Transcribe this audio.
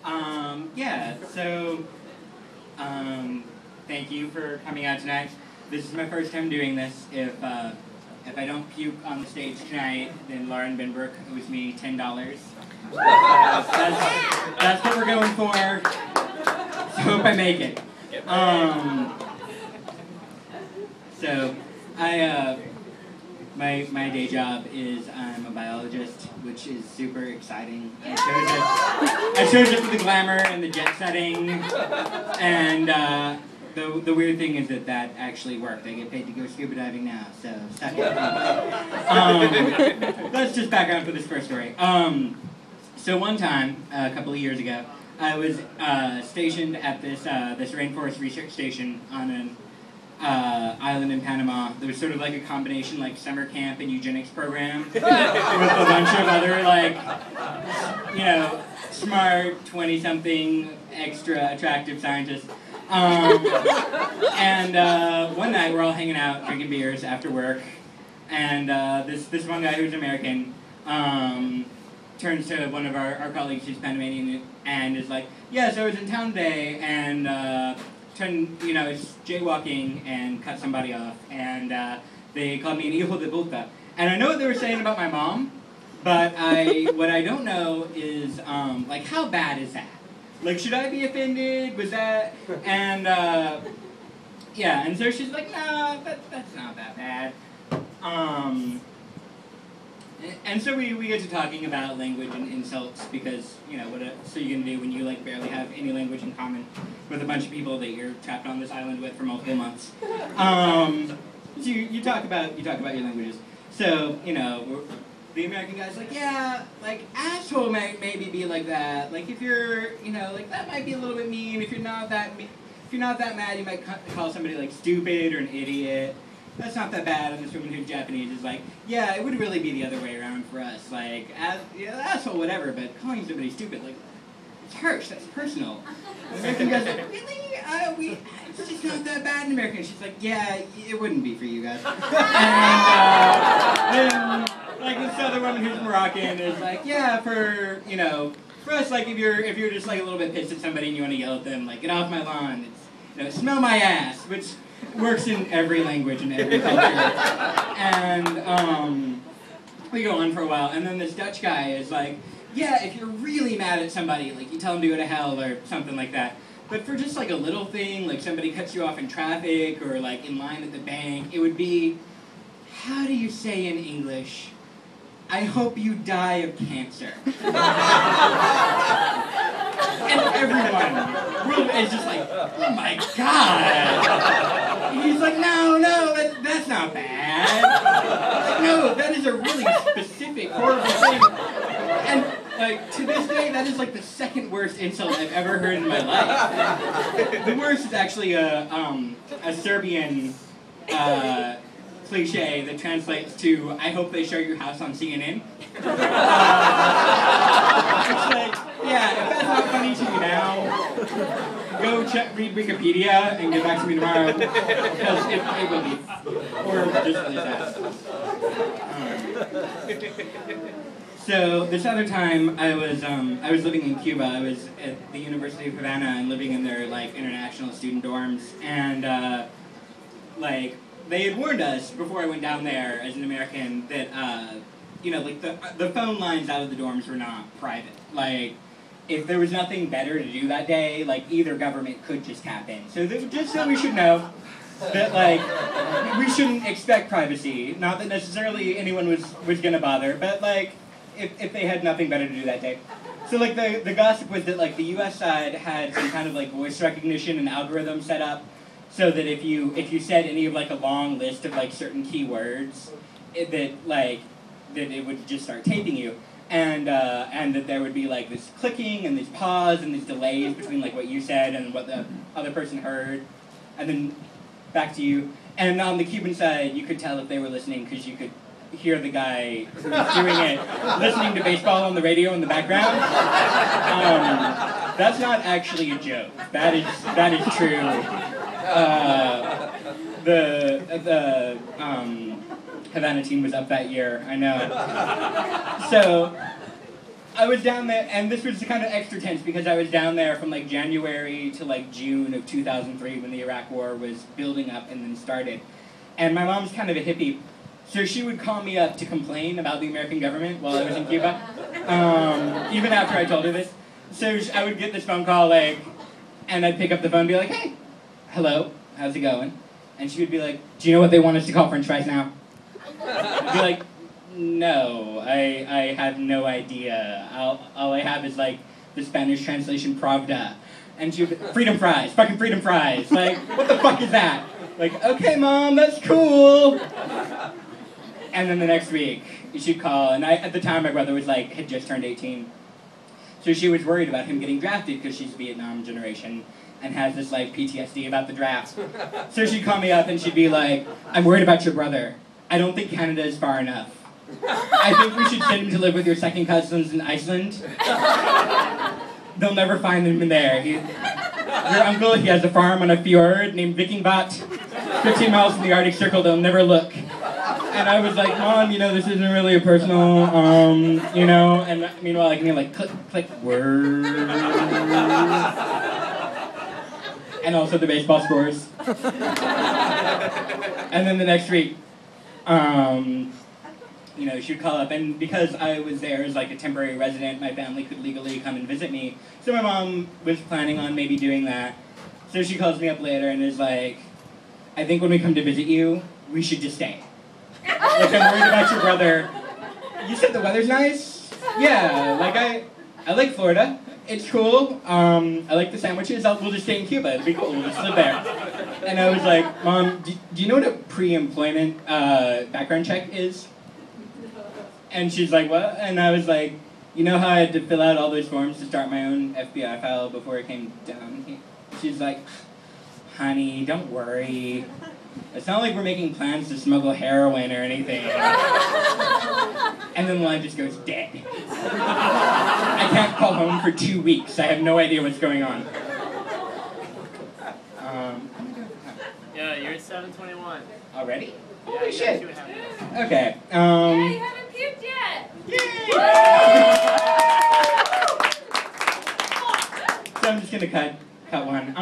Yeah, so, thank you for coming out tonight. This is my first time doing this. If I don't puke on the stage tonight, then Lauren Binbrook owes me $10. That's what we're going for. So hope I make it. So, my day job is I'm a biologist, which is super exciting. I chose it for the glamour and the jet setting, and the weird thing is that actually worked. I get paid to go scuba diving now, so suck it. That's just background for this first story. So one time, a couple of years ago, I was stationed at this rainforest research station on an island in Panama. There was sort of like a combination like summer camp and eugenics program with a bunch of other like, you know, smart 20-something extra attractive scientists. And one night we're all hanging out drinking beers after work, and this one guy who's American turns to one of our colleagues who's Panamanian and is like, yeah, so I was in town today and is jaywalking and cut somebody off, and they called me an hijo de puta. And I know what they were saying about my mom, but what I don't know is, like, how bad is that? Like, should I be offended? Was that? And, yeah, and so she's like, no, that's not that bad. And so we get to talking about language and insults because, you know, what are you going to do when you, like, barely have any language in common with a bunch of people that you're trapped on this island with for multiple months. So you talk about your languages. So, you know, the American guy's like, yeah, like, asshole might maybe be like that. Like, if you're, you know, like, that might be a little bit mean. If you're not that mad, you might call somebody, like, stupid or an idiot. That's not that bad. And this woman who's Japanese is like, yeah, it would really be the other way around for us. Like, asshole, whatever, but calling somebody stupid, like, it's harsh. That's personal. And the American guy's like, really? It's just not that bad in America. And she's like, yeah, it wouldn't be for you guys. And then, like, this other woman who's Moroccan is like, yeah, for us, like, if you're just, like, a little bit pissed at somebody and you want to yell at them, like, get off my lawn. It's, you know, smell my ass, which works in every language and every culture. And we go on for a while, and then this Dutch guy is like, yeah, if you're really mad at somebody, like, you tell them to go to hell or something like that. But for just, like, a little thing, like somebody cuts you off in traffic or, like, in line at the bank, it would be, how do you say in English, I hope you die of cancer? And everyone is just like, oh my god. He's like, no, that's not bad. Like, no, that is a really specific, horrible thing. And, like, to this day, that is, like, the second worst insult I've ever heard in my life. The worst is actually a Serbian cliche that translates to, I hope they show your house on CNN. It's like, yeah, if that's not funny to you now, go read Wikipedia and get back to me tomorrow, because it will be, or just really sad. So this other time, I was living in Cuba. I was at the University of Havana and living in their, like, international student dorms, and like, they had warned us before I went down there as an American that you know, like, the phone lines out of the dorms were not private. Like, if there was nothing better to do that day, like, either government could just tap in. So just so we should know that, like, we shouldn't expect privacy. Not that necessarily anyone was gonna bother, but, like, if they had nothing better to do that day. So, like, the gossip was that, like, the U.S. side had some kind of, like, voice recognition and algorithm set up so that if you said any of, like, a long list of, like, certain keywords, that it would just start taping you. And that there would be, like, this clicking and this pause and these delays between, like, what you said and what the other person heard, and then back to you. And on the Cuban side, you could tell if they were listening because you could hear the guy who was doing it listening to baseball on the radio in the background. That's not actually a joke. That is true. The Havana team was up that year, I know. So I was down there, and this was kind of extra tense because I was down there from like January to like June of 2003 when the Iraq War was building up and then started. And my mom's kind of a hippie, so she would call me up to complain about the American government while I was in Cuba, even after I told her this. So I would get this phone call, like, and I'd pick up the phone and be like, hey, hello, how's it going? And she would be like, do you know what they want us to call French fries now? I'd be like, no, I have no idea. All I have is like the Spanish translation Pravda. And she would be, freedom fries, fucking freedom fries. Like, what the fuck is that? Like, okay mom, that's cool. And then the next week, she'd call, and at the time my brother was like, had just turned 18. So she was worried about him getting drafted because she's Vietnam generation and has this like PTSD about the draft. So she'd call me up and she'd be like, I'm worried about your brother. I don't think Canada is far enough. I think we should send him to live with your second cousins in Iceland. They'll never find him in there. Your uncle, he has a farm on a fjord named Vikingvat. 15 miles from the Arctic Circle, they'll never look. And I was like, Mom, you know, this isn't really a personal, you know, and meanwhile I can hear like click, click, word. And also the baseball scores. And then the next week, you know, she'd call up, and because I was there as like a temporary resident, my family could legally come and visit me. So my mom was planning on maybe doing that. So she calls me up later and is like, I think when we come to visit you, we should just stay. Like, I'm worried about your brother. You said the weather's nice? Yeah, like I like Florida. It's cool. I like the sandwiches. We'll just stay in Cuba. It'll be cool. We'll just live there. And I was like, Mom, do you know what a pre-employment background check is? And she's like, what? And I was like, you know how I had to fill out all those forms to start my own FBI file before it came down here? She's like, honey, don't worry. It's not like we're making plans to smuggle heroin or anything. And then the line just goes dead. I can't call home for 2 weeks. I have no idea what's going on. Yeah, you're at 7:21. Already? Yeah, Holy shit. Okay. Yeah, you haven't puked yet. Yay! So I'm just gonna cut one.